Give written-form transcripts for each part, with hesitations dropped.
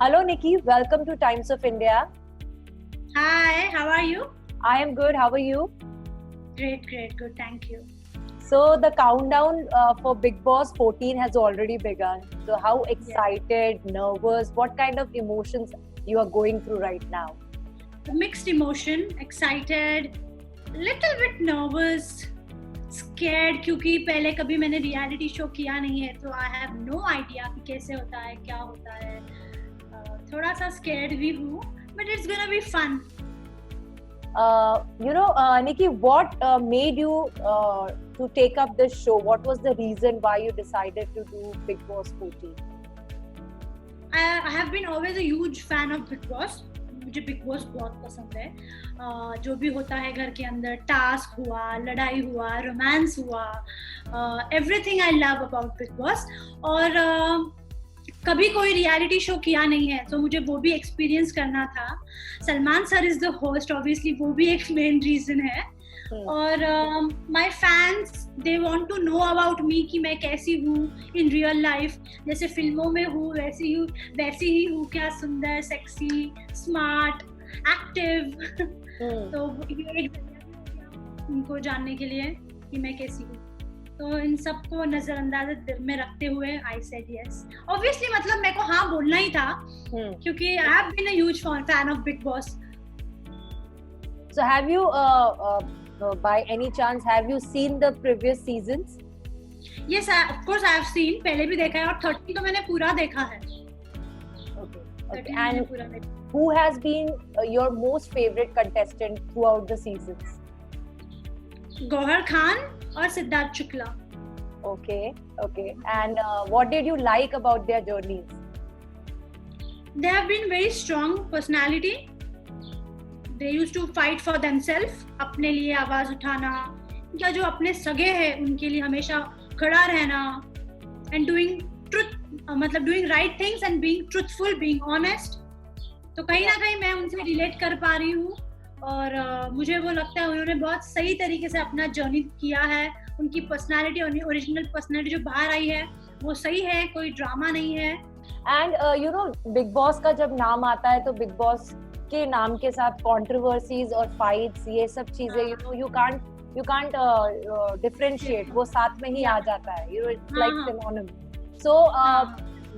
Hello, Nikki. Welcome to Times of India. Hi, how are you? I am good. How are you? Great, good. Thank you. So the countdown for Big Boss 14 has already begun. So how excited, nervous, what kind of emotions you are going through right now? Mixed emotion, excited, little bit nervous, scared क्योंकि पहले कभी मैंने reality show किया नहीं है तो I have no idea कि कैसे होता है, क्या होता है. थोड़ा सा scared भी हूँ, but it's gonna be fun. Nikki, what made you to take up this show? What was the reason why you decided to do Big Boss 14? I have been always a huge fan of Big Boss. मुझे big boss बहुत पसंद है. जो भी होता है घर के अंदर, टास्क हुआ, लड़ाई हुआ, रोमांस हुआ, everything I love about big boss. और कभी कोई रियलिटी शो किया नहीं है तो मुझे वो भी एक्सपीरियंस करना था. Salman sir is the host, obviously वो भी एक मेन रीजन है. और my fans they want to know about me कि मैं कैसी हूँ इन रियल लाइफ. जैसे फिल्मों में हूँ वैसी ही हूँ क्या, सुंदर, सेक्सी, स्मार्ट, एक्टिव. तो ये एक जरिया भी हो गया उनको जानने के लिए कि मैं कैसी हूँ. तो इन सबको नजरअंदाज दिल में रखते हुए आई सेड यस. ऑब्वियसली मतलब मेरे को हाँ बोलना ही था क्योंकि I have been a huge fan of Bigg Boss. So have you by any chance have you seen the previous seasons? Yes, of course I have seen. पहले भी देखा है और 30 तो मैंने पूरा देखा है. Okay. And who has been your most favorite contestant throughout the seasons? Gauhar Khan और Siddharth Shukla. Okay. And what did you like about their journeys? They have been very strong personality. They used to fight for themselves. अपने लिए आवाज उठाना या जो अपने सगे हैं उनके लिए हमेशा खड़ा रहना. And doing truth, मतलब doing right things and being truthful, being honest. तो कहीं ना कहीं मैं उनसे रिलेट कर पा रही हूँ और मुझे वो लगता है उन्होंने बहुत सही तरीके से अपना जर्नी किया है. उनकी पर्सनालिटी, ओरिजिनल पर्सनालिटी जो बाहर आई है वो सही है, कोई ड्रामा नहीं है. एंड बिग बॉस का जब नाम आता है तो बिग बॉस के नाम के साथ कंट्रोवर्सीज और फाइट्स, ये सब चीजें यू कांट डिफरेंशिएट, वो साथ में ही आ जाता है. It's like synonym. So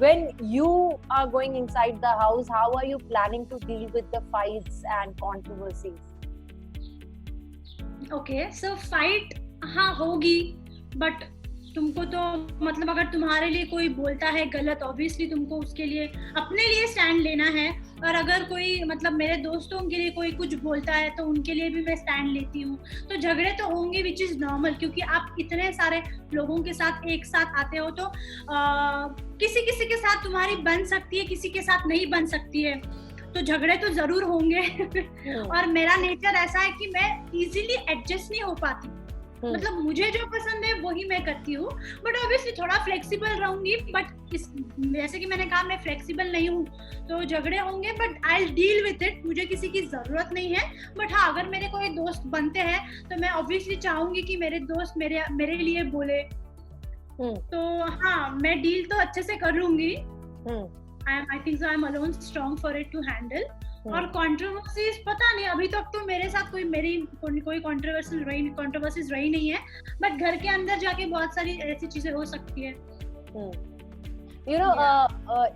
when you are going inside the house, how are you planning to deal with the fights and controversies? Okay, so fight हाँ होगी, but तुमको तो मतलब अगर तुम्हारे लिए कोई बोलता है गलत, ऑब्वियसली तुमको उसके लिए अपने लिए स्टैंड लेना है. और अगर कोई मतलब मेरे दोस्तों के लिए कोई कुछ बोलता है तो उनके लिए भी मैं स्टैंड लेती हूँ. तो झगड़े तो होंगे विच इज नॉर्मल क्योंकि आप इतने सारे लोगों के साथ एक साथ आते हो तो किसी के साथ तुम्हारी बन सकती है, किसी के साथ नहीं बन सकती है. तो झगड़े तो जरूर होंगे. और मेरा नेचर ऐसा है कि मैं इजीली एडजस्ट नहीं हो पाती. मतलब मुझे जो पसंद है वही मैं करती हूँ, बट ऑब्वियसली थोड़ा फ्लेक्सिबल रहूंगी. बट जैसे कि मैंने कहा मैं फ्लेक्सिबल नहीं हूँ तो झगड़े होंगे, but I will deal with it. मुझे किसी की जरूरत नहीं है. बट हाँ, अगर मेरे कोई दोस्त बनते हैं तो मैं ऑब्वियसली चाहूंगी कि मेरे दोस्त मेरे लिए बोले. तो हाँ, मैं डील तो अच्छे से कर लूंगी. I think I am alone strong for it to handle. और कंट्रोवर्सीज पता नहीं, अभी तक तो मेरे साथ कोई कंट्रोवर्सीज रही नहीं है. बट घर के अंदर जाके बहुत सारी ऐसी चीजें हो सकती है.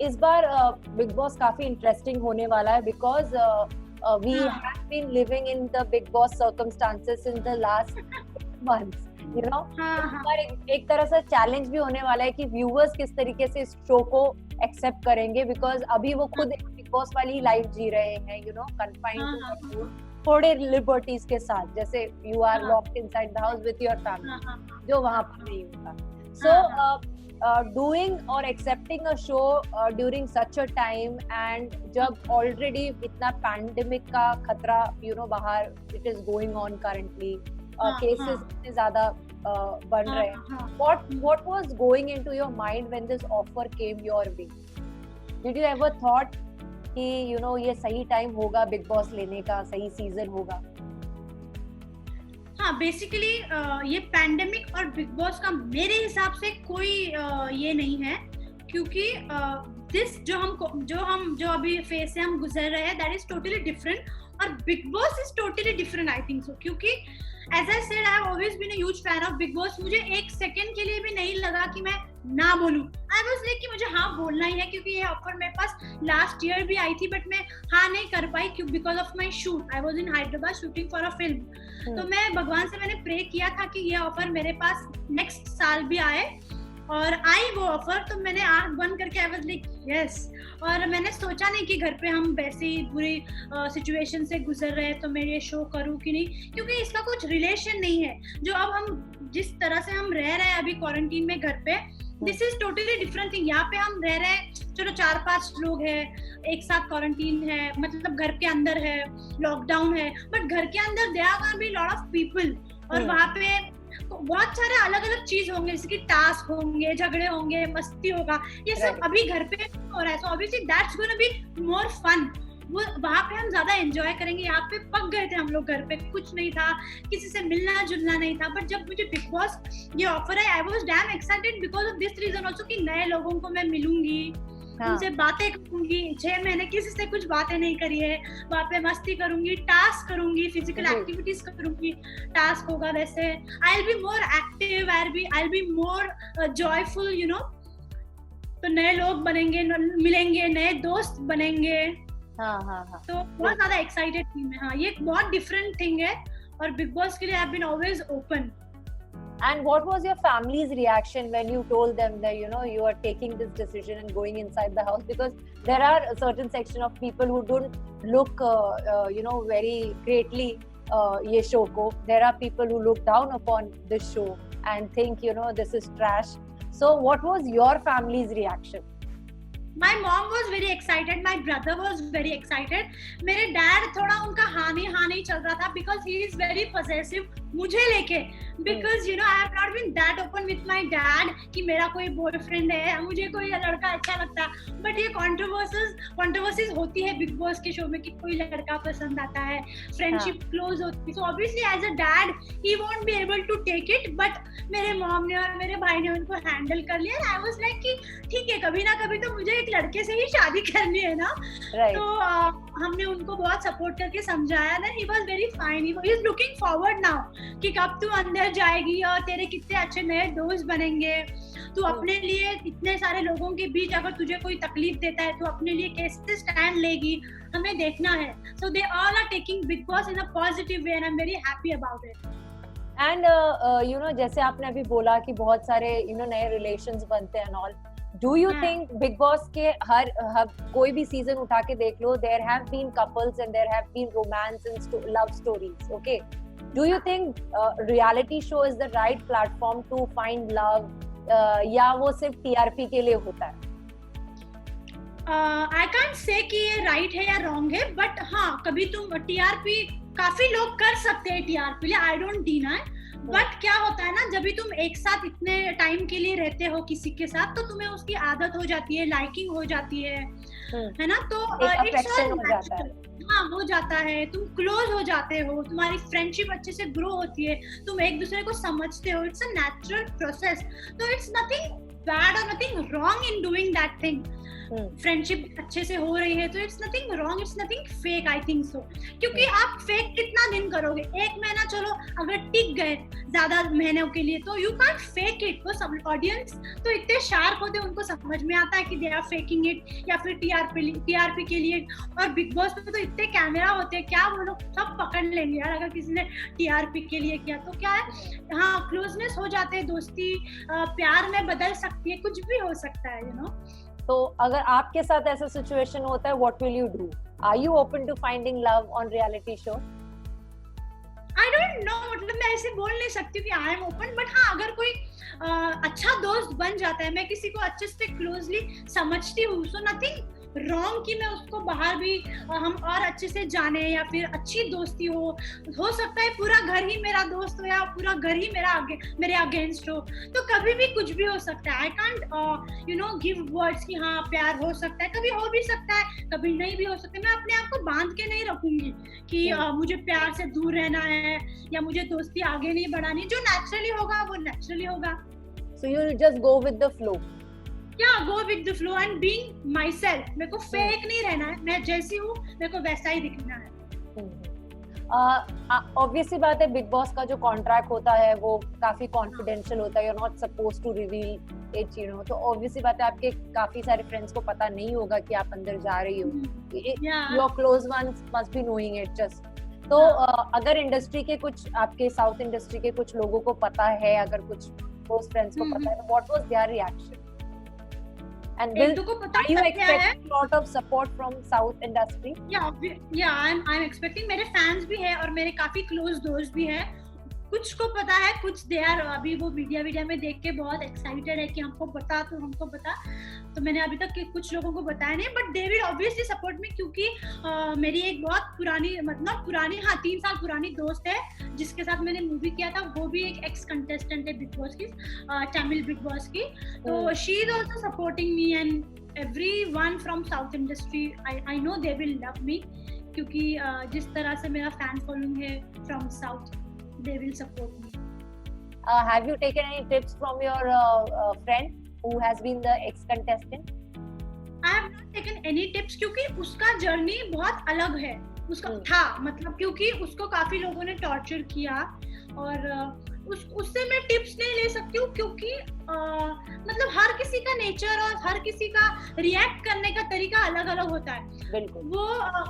इस बार बिग बॉस काफी इंटरेस्टिंग होने वाला है because we have been living in the Bigg Boss circumstances in the last months. एक तरह से चैलेंज भी होने वाला है कि व्यूअर्स किस तरीके से इस शो को एक्सेप्ट करेंगे बिकॉज अभी वो खुद बिग बॉस वाली लाइफ जी रहे हैं, कंफाइंड टू थोड़े लिबर्टीज के साथ. जैसे you are locked inside the house with your family, जो वहां पर नहीं होता. सो डूइंग और accepting a show during such a time and जब ऑलरेडी इतना पैंडेमिक का खतरा बाहर it is going on currently, cases इतने ज्यादा बन रहे हैं. What was going into your mind when this offer came your way? Did you ever thought कि ये सही टाइम होगा बिग बॉस लेने का, सही सीजन होगा? हाँ, बेसिकली ये पैंडेमिक और बिग बॉस का मेरे हिसाब से कोई ये नहीं है क्योंकि दिस जो अभी फेज से हम गुजर रहे हैं, दैट इज टोटली डिफरेंट, और Bigg Boss is totally different I think so, क्योंकि as I said I have always been a huge fan of Bigg Boss. मुझे एक सेकंड के लिए भी नहीं लगा कि मैं ना बोलूं, आई वाज लाइक कि मुझे हाँ बोलना ही है, क्योंकि ये ऑफर मेरे पास लास्ट ईयर भी आई थी, बट मैं हाँ नहीं कर पाई because of my shoot. I was in Hyderabad shooting for a film. तो मैं भगवान से मैंने प्रे किया था कि ये ऑफर मेरे पास नेक्स्ट साल भी आए, और आई वो ऑफर। तो मैंने आंख बंद करके आई वाज लाइक यस, और मैंने सोचा नहीं कि घर पे हम वैसे ही बुरी सिचुएशन से गुजर रहे हैं तो मैं ये शो करूँ कि नहीं, क्योंकि इसका कुछ रिलेशन नहीं है। जो अब हम जिस तरह से हम रह रहे हैं अभी क्वारंटीन में घर पे, this is totally different thing. यहाँ पे हम रह रहे हैं, चलो 4-5 लोग हैं एक साथ, क्वारंटीन है, मतलब घर के अंदर है, लॉकडाउन है, बट घर के अंदर there are be lot of people, और वहाँ पे बहुत सारे अलग अलग चीज होंगे, जैसे कि टास्क होंगे, झगड़े होंगे, मस्ती होगा, ये सब अभी घर पे हो रहा है। So obviously that's gonna be more fun. वो वहाँ पे हम ज्यादा एंजॉय करेंगे। यहाँ पे पक गए थे हम लोग, घर पे कुछ नहीं था, किसी से मिलना जुलना नहीं था, बट जब मुझे बिग बॉस ये ऑफर है, I was damn excited because of this reason also, कि नए लोगों को मैं मिलूंगी, उनसे बातें करूंगी। 6 महीने किसी से कुछ बातें नहीं करी है, वहाँ पे मस्ती करूंगी, टास्क करूंगी, फिजिकल एक्टिविटीज करूंगी, टास्क होगा वैसे। I will be more active, I will be more joyful, you know. तो नए लोग बनेंगे, मिलेंगे, नए दोस्त बनेंगे। हाँ। तो बहुत ज्यादा एक्साइटेड थी मैं। हाँ, ये एक बहुत डिफरेंट थिंग है, और बिग बॉस के लिए I have been always open. And what was your family's reaction when you told them that, you know, you are taking this decision and going inside the house? Because there are a certain section of people who don't look, you know, very greatly ye show ko. There are people who look down upon this show and think, you know, this is trash. So what was your family's reaction? My mom was very excited, my brother was very excited. मेरे dad थोड़ा उनका हाँ नहीं चल रहा था, because he is very possessive मुझे लेके, because you know I have not been that open with my dad कि मेरा कोई बॉयफ्रेंड है, मुझे कोई लड़का अच्छा लगता है। बट ये कंट्रोवर्सीज होती है बिग बॉस के शो में कि कोई लड़का पसंद आता है, फ्रेंडशिप क्लोज होती है, so obviously as a dad he won't be able to take it, but मेरे मॉम ने और मेरे भाई ने उनको हैंडल कर लिया। I was like कि ठीक है, कभी ना कभी तो मुझे एक लड़के से ही शादी करनी है ना। तो हमने उनको बहुत सपोर्ट करके समझाया। Then he was very fine, he is looking forward now कि कब तू अंदर जाएगी और तेरे कितने अच्छे नए दोस्त बनेंगे, तू अपने लिए इतने सारे लोगों के बीच अगर तुझे कोई तकलीफ देता है तो अपने लिए कैसे स्टैंड लेगी, हमें देखना है। So they all are taking Big Boss in a positive way and I'm very happy about it. And you know, जैसे आपने अभी बोला कि बहुत सारे you know नए relations बनते हैं and all. Do you think Big Boss के हर कोई भी season उठा के देख लो, there have been couples and there have been romance and love stories, okay? Do you think reality show is the right platform to find love, या वो सिर्फ TRP के लिए होता है? I can't say कि ये right है या wrong है, but हाँ, कभी तुम TRP काफी लोग कर सकते हैं TRP लिए, I don't deny. बट क्या होता है ना, जब भी तुम एक साथ इतने टाइम के लिए रहते हो किसी के साथ, तो तुम्हें उसकी आदत हो जाती है, लाइकिंग हो जाती है ना, तो हाँ हो जाता है, तुम क्लोज हो जाते हो, तुम्हारी फ्रेंडशिप अच्छे से ग्रो होती है, तुम एक दूसरे को समझते हो, इट्स अ नेचुरल प्रोसेस। तो इट्स नथिंग बैड और nothing wrong in doing that thing. Friendship अच्छे से हो रही है तो it's nothing wrong, it's nothing fake, I think so. क्योंकि आप फेक कितना दिन करोगे, 1 महीना चलो अगर टिक गए ज्यादा महीनों के लिए, तो यू कांट फेक इट। वो सब ऑडियंस तो इतने शार्प होते हैं, उनको समझ में आता है कि दे आर फेकिंग इट या फिर टीआरपी के लिए। और बिग बॉस में तो इतने कैमरा होते हैं, क्या वो लोग सब पकड़ लेंगे यार अगर किसी ने टीआरपी के लिए किया तो। क्या है, हाँ क्लोजनेस हो जाते हैं, दोस्ती प्यार में बदल सकती है, कुछ भी हो सकता है, यू नो। तो अगर आपके साथ ऐसा सिचुएशन होता है, what will you do? Are you open to finding love on reality show? I don't know, मतलब मैं ऐसे बोल नहीं सकती कि I am open, but हाँ अगर कोई अच्छा दोस्त बन जाता है, मैं किसी को अच्छे से क्लोजली समझती हूँ, so nothing रॉन्ग कि मैं उसको बाहर भी हम और अच्छे से जाने या फिर अच्छी दोस्ती हो सकता है पूरा घर ही मेरा दोस्त हो या पूरा घर ही मेरे अगेंस्ट हो, तो कभी भी कुछ भी हो सकता है। I can't you know give words कि हाँ प्यार हो सकता है, कभी हो भी सकता है, कभी नहीं भी हो सकता है। मैं अपने आप को बांध के नहीं रखूंगी कि मुझे प्यार से दूर रहना है या मुझे दोस्ती आगे नहीं बढ़ानी, जो नेचुरली होगा वो नेचुरली होगा। So you'll just go with the flow. go with the flow and being myself. मेरे को fake नहीं रहना है, मैं जैसी हूँ मेरे को वैसा ही दिखना है. ऑब्वियसली बात है, बिग बॉस का जो कॉन्ट्रैक्ट होता है वो काफी कॉन्फिडेंशियल होता है, you are not supposed to reveal it, you know. तो ऑब्वियसली बात है आपके काफी सारे फ्रेंड्स को पता नहीं होगा कि आप अंदर जा रही हो. Your close ones must be knowing it just. तो अगर इंडस्ट्री के कुछ, आपके साउथ इंडस्ट्री के कुछ लोगों को पता है, अगर कुछ क्लोज फ्रेंड्स को पता है, what was their reaction? And are you expecting a lot of support from South industry? I'm expecting. मेरे fans भी है और मेरे काफी close दोस्त भी है. कुछ को पता है, कुछ दे आर अभी वो वीडियो में देख के बहुत एक्साइटेड है कि हमको बता. तो मैंने अभी तक कुछ लोगों को बताया नहीं, but they will obviously support me, क्योंकि मेरी एक बहुत पुरानी 3 साल पुरानी दोस्त है जिसके साथ मैंने मूवी किया था. वो भी एक एक्स कंटेस्टेंट है बिग बॉस की, तमिल बिग बॉस की. तो she is also supporting me and everyone from south industry. I know they will love me, क्योंकि जिस तरह से मेरा फैन फॉलोइंग है from south, they will support me. Have you taken any tips from your friend who has been the ex-contestant? I have not taken any tips, क्योंकि उसका journey बहुत अलग है. उसका था, मतलब क्योंकि उसको काफी लोगों ने टॉर्चर किया, और उससे मैं टिप्स नहीं ले सकती हूँ, क्योंकि मतलब हर किसी का नेचर और हर किसी का रिएक्ट करने का तरीका अलग अलग होता है. बिल्कुल. वो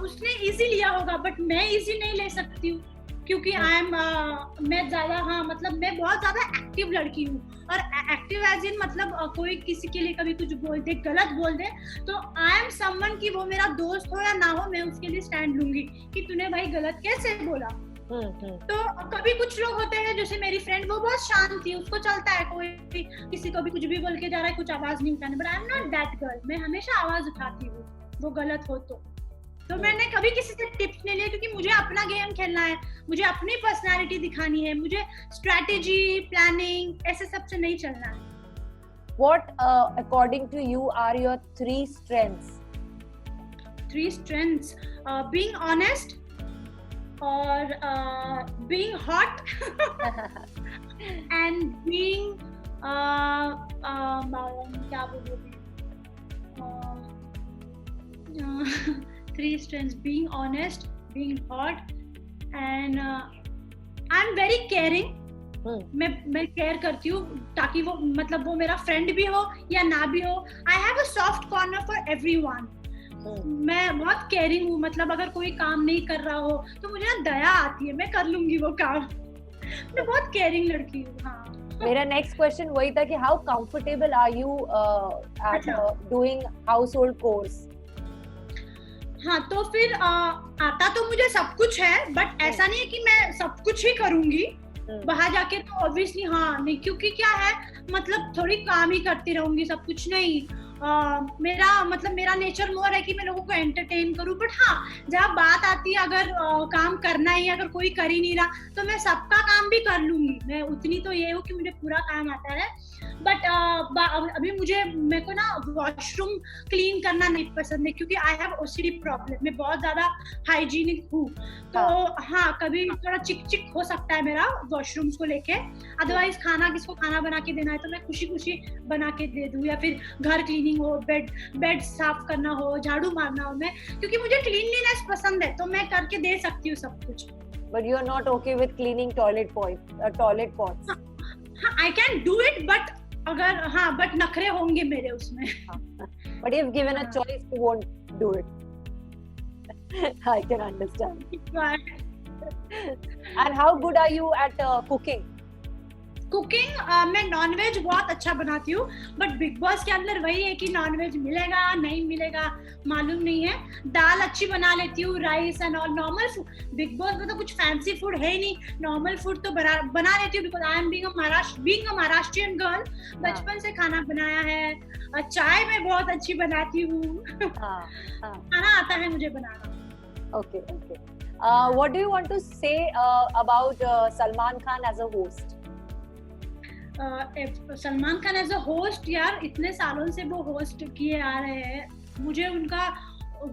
उसने इजी लिया होगा, बट मैं इजी नहीं ले सकती हूँ, क्योंकि मैं ज्यादा मतलब मैं बहुत ज्यादा एक्टिव लड़की हूँ. और एक्टिव एज इन मतलब कोई किसी के लिए कभी कुछ बोल दे, गलत बोल दे, तो आई एम समवन कि वो मेरा दोस्त हो या ना हो, मैं उसके लिए स्टैंड लूंगी कि तूने भाई गलत कैसे बोला. तो कभी कुछ लोग होते हैं, जैसे मेरी फ्रेंड, वो बहुत शांत थी, उसको चलता है, कोई किसी को भी कुछ भी बोल के जा रहा है, कुछ आवाज नहीं उठाने. But I am not that girl. मैं हमेशा आवाज उठाती हूँ वो गलत हो तो मैंने कभी किसी से टिप्स नहीं लिए, क्योंकि मुझे अपना गेम खेलना है, मुझे अपनी पर्सनालिटी दिखानी है, मुझे स्ट्रैटेजी, प्लानिंग ऐसे सब से नहीं चलना है. What according to you are your 3 strengths? 3 strengths, being honest, और being hot and being क्या बोलूं, 3 strengths: being honest, being hot, and I'm very caring. मैं केयर करती हूँ, ताकि वो मतलब वो मेरा फ्रेंड भी हो या ना भी हो. I have a soft corner for everyone. मैं बहुत केयरिंग हूँ, मतलब अगर कोई काम नहीं कर रहा हो तो मुझे ना दया आती है, मैं कर लूंगी वो काम. मैं बहुत केयरिंग लड़की हूँ. हाँ. मेरा नेक्स्ट क्वेश्चन वही था कि how comfortable are you at doing household chores? हाँ, तो फिर आता तो मुझे सब कुछ है, बट ऐसा नहीं है कि मैं सब कुछ ही करूंगी. बाहर जाके तो ऑब्वियसली हाँ नहीं, क्योंकि क्या है, मतलब थोड़ी काम ही करती रहूंगी, सब कुछ नहीं. मेरा नेचर मोर है कि मैं लोगों को एंटरटेन करूं. बट हाँ, जब बात आती है अगर काम करना ही, अगर कोई कर ही नहीं रहा, तो मैं सबका काम भी कर लूंगी. मैं उतनी तो ये हूँ कि मुझे पूरा काम आता है. बट अभी मेरे को ना वॉशरूम क्लीन करना नहीं पसंद है, क्योंकि आई हैव ओसीडी प्रॉब्लम. मैं बहुत ज्यादा हाइजीनिक हूँ, तो हाँ कभी थोड़ा चिक चिक हो सकता है मेरा वॉशरूम्स को लेके. अदरवाइज किसको खाना बना के देना है तो मैं खुशी खुशी बना के दे दूँ, या फिर घर क्लीनिंग हो, बेड साफ करना हो, झाड़ू मारना हो, मैं क्योंकि मुझे क्लीनलीनेस पसंद है तो मैं करके दे सकती हूँ सब कुछ. But you are not okay with cleaning toilet pots? I can do it, but but नखरे होंगे मेरे उसमें. But if given a choice, you won't do it. I can understand. And how good are you at cooking? Cooking मैं nonveg बहुत अच्छा बनाती हूँ, but big Boss के अंदर वही है कि नॉनवेज मिलेगा नहीं मिलेगा मालूम नहीं है. दाल अच्छी बना लेती हूँ, rice and all normal food. Big boss में तो कुछ फैंसी फूड है ही नहीं, नॉर्मल फूड तो बना लेती हूँ, because I am being a Maharashtrian girl. बचपन से खाना बनाया है. चाय मैं बहुत अच्छी बनाती हूँ. खाना आता है मुझे बनाना. Okay. What do you want to say about Salman Khan as a host? Salman Khan as a host, यार इतने सालों से वो होस्ट किए आ रहे हैं, मुझे उनका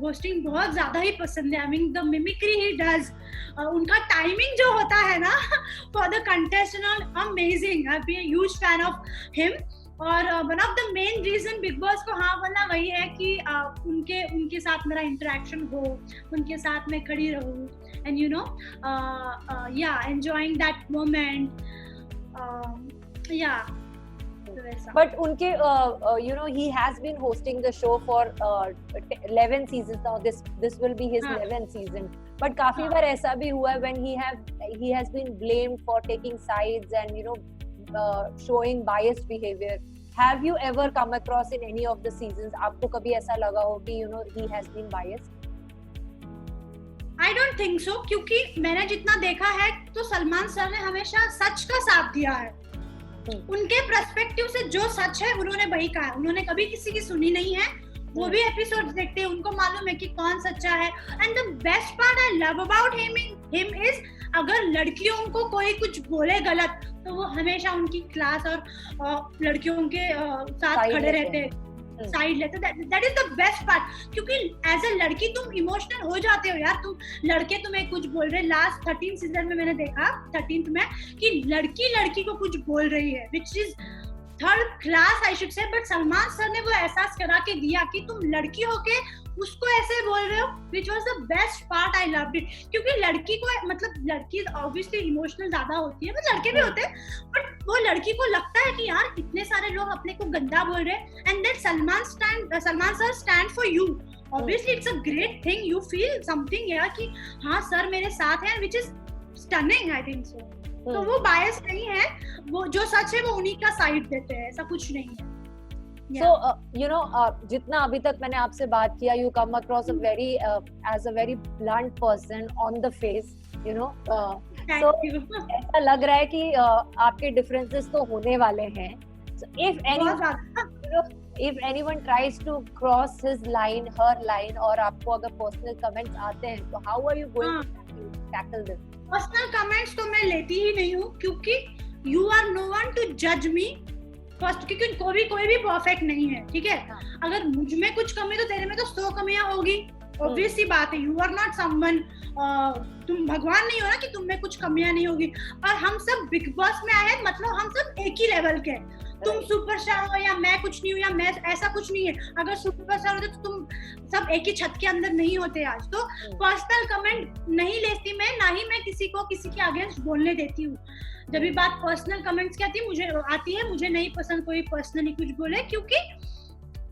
होस्टिंग बहुत ज्यादा ही पसंद है. आई मीन द मिमिक्री ही डज, उनका टाइमिंग जो होता है ना for the contestant, amazing. I am a huge fan of him. और one of the main reason Bigg Boss को हाँ बोलना वही है कि उनके साथ मेरा इंटरेक्शन हो, उनके साथ मैं खड़ी रहूं, एंड यू नो या एंजॉयिंग दैट मोमेंट, या But unke, you know, he has been hosting the show for 11 seasons now. This will be his 11th season. But काफी बार ऐसा भी हुआ है when he has been blamed for taking sides and, you know, showing biased behavior. Have you ever come across in any of the seasons? आपको कभी ऐसा लगा हो कि, you know, he has been biased? I don't think so, क्योंकि मैंने जितना देखा है तो सलमान सर ने हमेशा सच का साथ दिया है। उनके पर्सपेक्टिव से जो सच है उन्होंने वही कहा है, उन्होंने कभी किसी की सुनी नहीं है। वो भी एपिसोड देखते हैं, उनको मालूम है कि कौन सच्चा है। And the best part I love about him is, अगर लड़कियों को कोई कुछ बोले गलत तो वो हमेशा उनकी क्लास और लड़कियों के साथ खड़े रहते हैं, साइड लेते। That is the best part, क्योंकि एज ए लड़की तुम इमोशनल हो जाते हो यार। तुम लड़के तुम्हें कुछ बोल रहे, लास्ट 13 सीजन में मैंने देखा 13th में कि लड़की को कुछ बोल रही है, which is third class I should say. But Salman sir ने वो एहसास करा के दिया कि तुम लड़की होके उसको ऐसे बोल रहे हो, which was the best part. I loved it, क्योंकि लड़की को मतलब लड़की ऑब्वियसली इमोशनल ज्यादा होती है, मतलब लड़के भी होते हैं, बट वो लड़की को लगता है कि यार इतने सारे लोग अपने को गंदा बोल रहे हैं, and that Salman sir stand for you. Obviously it's a great thing, you feel something यार कि हाँ सर मेरे साथ हैं, which is stunning I think सो। तो वो बायस नहीं है, वो जो सच है वो उन्हीं का साइड देते हैं, ऐसा कुछ नहीं है। So you know, जितना अभी तक मैंने आपसे बात किया, you come across a very as a very blunt person on the face, you know. So ऐसा लग रहा है कि आपके differences तो होने वाले हैं. So if anyone tries to cross his line, her line, और आपको अगर personal comments आते हैं, तो how are you going to tackle this? Personal comments तो मैं लेती ही नहीं हूँ, क्योंकि you are no one to judge me. First, क्योंकि कोई भी परफेक्ट नहीं है, ठीक है। अगर मुझ में कुछ कमी तो तेरे में तो 100 कमियां होगी, ऑब्वियस सी बात है। यू आर नॉट समवन, तुम भगवान नहीं हो ना कि तुम में कुछ कमियां नहीं होगी। और हम सब बिग बॉस में आए हैं, मतलब हम सब एक ही लेवल के हैं। तुम सुपरस्टार हो या मैं कुछ नहीं हूँ, या मैं, ऐसा कुछ नहीं है। अगर सुपरस्टार होते तो तुम सब एक ही छत के अंदर नहीं होते आज। तो पर्सनल कमेंट नहीं लेती मैं, ना ही मैं किसी को किसी के अगेंस्ट बोलने देती हूँ। जब भी बात पर्सनल कमेंट्स की आती है, मुझे नहीं पसंद कोई पर्सनली कुछ बोले, क्योंकि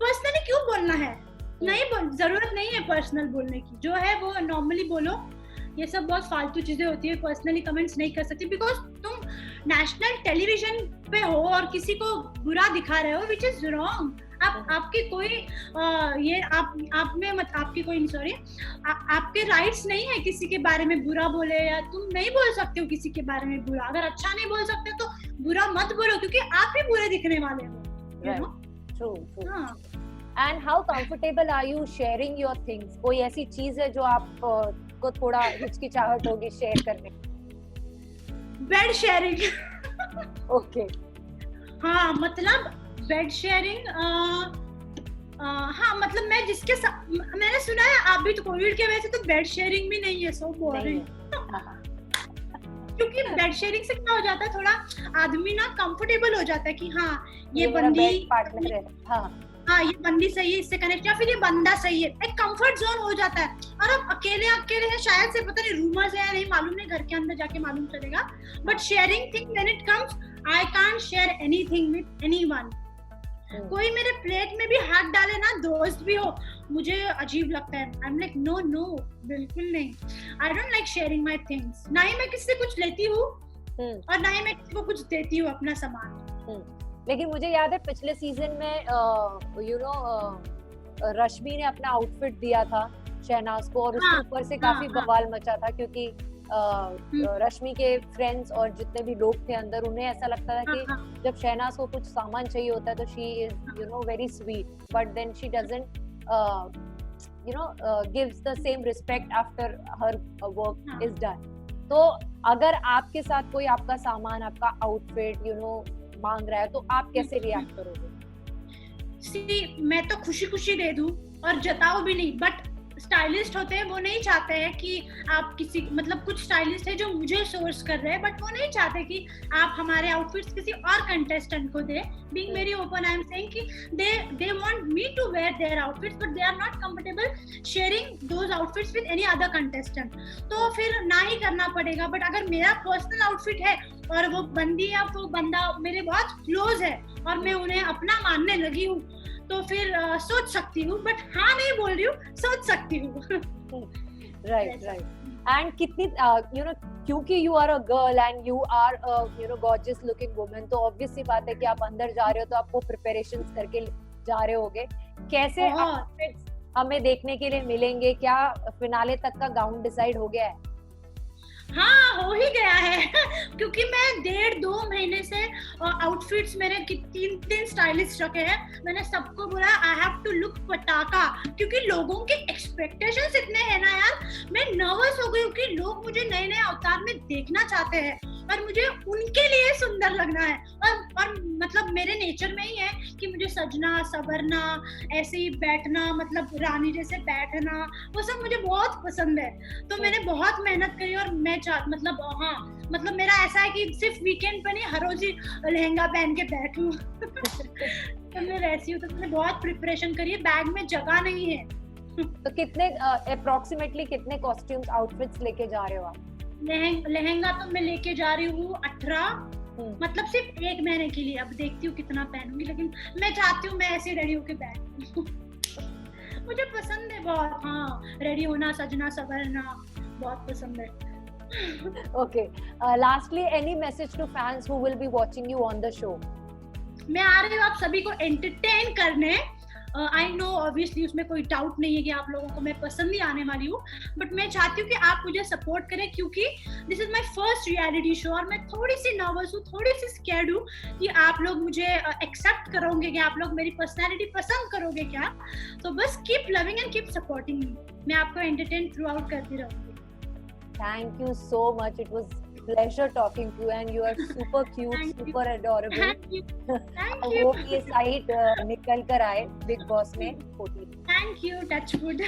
पर्सनली क्यों बोलना है, जरूरत नहीं है पर्सनल बोलने की। जो है वो नॉर्मली बोलो, ये सब बहुत फालतू चीजें होती है। पर्सनली कमेंट्स नहीं कर सकती, बिकॉज तुम नेशनल टेलीविजन पे हो और किसी को बुरा दिखा रहे हो, विच इज रॉन्ग। आपकी कोई ये आप में मत, आपकी कोई सॉरी, आपके राइट्स नहीं है किसी के बारे में बुरा बोले, या तुम नहीं बोल सकते हो किसी के बारे में बुरा। अगर अच्छा नहीं बोल सकते तो बुरा मत बोलो, क्योंकि आप ही बुरे दिखने वाले हो, you know? True. And how comfortable are you sharing your things? कोई ऐसी चीज है जो आप को थोड़ा हिचकिचाहट होगी शेयर करने? Bed sharing. ओके। हाँ, मतलब बेड शेयरिंग, हाँ मतलब मैं जिसके साथ, मैंने सुना है आप भी तो कोविड के वजह से तो बेड शेयरिंग भी नहीं है, सो बोरिंग। क्योंकि बेड शेयरिंग से क्या हो जाता है, थोड़ा आदमी ना कंफर्टेबल हो जाता है कि हाँ ये बंदी पार्टनर है, हाँ ये बंदी सही है, इससे कनेक्ट, या फिर ये बंदा सही है, एक कंफर्ट जोन हो जाता है। और अब अकेले हैं, शायद से पता नहीं रूमर्स है या नहीं मालूम, नहीं घर के अंदर जाके मालूम चलेगा। But sharing thing when it comes, I can't share anything with anyone. कोई मेरे प्लेट में भी हाथ डाले ना, दोस्त भी हो, मुझे अजीब लगता है। आई एम लाइक नो बिल्कुल नहीं। I don't like sharing my things. ना ही मैं किसी से कुछ लेती हूँ और ना ही मैं किसी को कुछ देती हूँ अपना सामान। लेकिन मुझे याद है पिछले सीजन में यू नो रश्मि ने अपना आउटफिट दिया था शहनाज को, और उसके ऊपर से काफी बवाल मचा था, क्योंकि रश्मि के फ्रेंड्स और जितने भी लोग थे अंदर, उन्हें ऐसा लगता था कि जब शहनाज को कुछ सामान चाहिए होता है तो she is you know very sweet, but then she doesn't you know gives the same respect after her work is done. तो अगर आपके साथ कोई आपका सामान, आपका आउटफिट यू नो मांग रहा है, तो आप कैसे रिएक्ट करोगे? मैं तो खुशी दे दूं और जताओ भी नहीं, बट स्टाइलिस्ट होते हैं वो नहीं चाहते हैं कि आप किसी, मतलब कुछ स्टाइलिस्ट है जो मुझे सोर्स कर रहे हैं, बट वो नहीं चाहते कि आप हमारे आउटफिट्स किसी और कंटेस्टेंट को दे. Being very open, I am saying कि they want me to wear their outfits, but they are not comfortable sharing those outfits with any other contestant. तो फिर ना ही करना पड़ेगा. बट अगर मेरा पर्सनल आउटफिट है और वो बंदी या वो बंदा मेरे बहुत क्लोज है और मैं उन्हें अपना मानने लगी हूँ, तो फिर सोच सकती हूँ. बट हाँ नहीं बोल रही हूँ, सोच सकती हूँ. Right right. एंड कितनी यू नो, क्योंकि you are a girl and you are you know gorgeous looking woman, तो ऑब्वियस सी बात है कि आप अंदर जा रहे हो तो आपको प्रिपरेशंस करके जा रहे होगे. कैसे आउटफिट्स हमें देखने के लिए मिलेंगे? क्या फिनाले तक का गाउन डिसाइड हो गया है? हाँ, हो ही गया है. क्योंकि मैं 1.5-2 महीने से आउटफिट्स मेरे 3 स्टाइलिस्ट रखे हैं. मैंने सबको बोला आई हैव टू लुक पटाखा, क्योंकि लोगों के एक्सपेक्टेशंस इतने हैं ना यार. मैं नर्वस हो गई हूँ कि लोग मुझे नए नए अवतार में देखना चाहते हैं और मुझे उनके लिए सुंदर लगना है. और मतलब मेरे नेचर में ही है कि मुझे सजना संवरना, ऐसे ही बैठना, मतलब रानी जैसे बैठना, वो सब मुझे बहुत पसंद है. तो मैंने बहुत मेहनत करी और मैं मतलब हाँ, मतलब मेरा ऐसा है कि सिर्फ वीकेंड पे नहीं, हर रोज ही लहंगा पहन के बैठूं. तो मैं वैसी हूँ. तो मैंने बहुत प्रिपरेशन करी है. बैग में जगह नहीं है. तो कितने अप्रोक्सीमेटली कितने कॉस्ट्यूम्स आउटफिट्स लेके जा रहे हो आप? लहंगा तो मैं लेके जा रही हूँ 18, मतलब सिर्फ 1 महीने के लिए. अब देखती हूँ कितना पहनूंगी, लेकिन मैं चाहती हूँ मैं ऐसे रेडी होके बैठूं. मुझे पसंद है बहुत. हाँ, रेडी होना, सजना संवरना बहुत पसंद है. Okay. Lastly, any message to fans who will be watching you on the show? मैं आ रही हूँ आप सभी को एंटरटेन करने. आई नो ऑब्वियसली उसमें कोई डाउट नहीं है कि आप लोगों को मैं पसंद ही आने वाली हूँ, बट मैं चाहती हूँ कि आप मुझे सपोर्ट करें, क्योंकि this is my first reality show और मैं थोड़ी सी नर्वस हूँ, थोड़ी सी स्कैर्ड हूँ कि आप लोग मुझे एक्सेप्ट करोगे, कि आप लोग मेरी पर्सनैलिटी पसंद करोगे क्या. तो बस keep loving and keep supporting me. मैं आपको एंटरटेन थ्रू आउट करती रहूंगी. Thank you so much. It was pleasure talking to you, and you are super cute, super adorable. Thank you. Thank I you. hope ये site निकल कर आए big boss में. Thank you. Touch wood.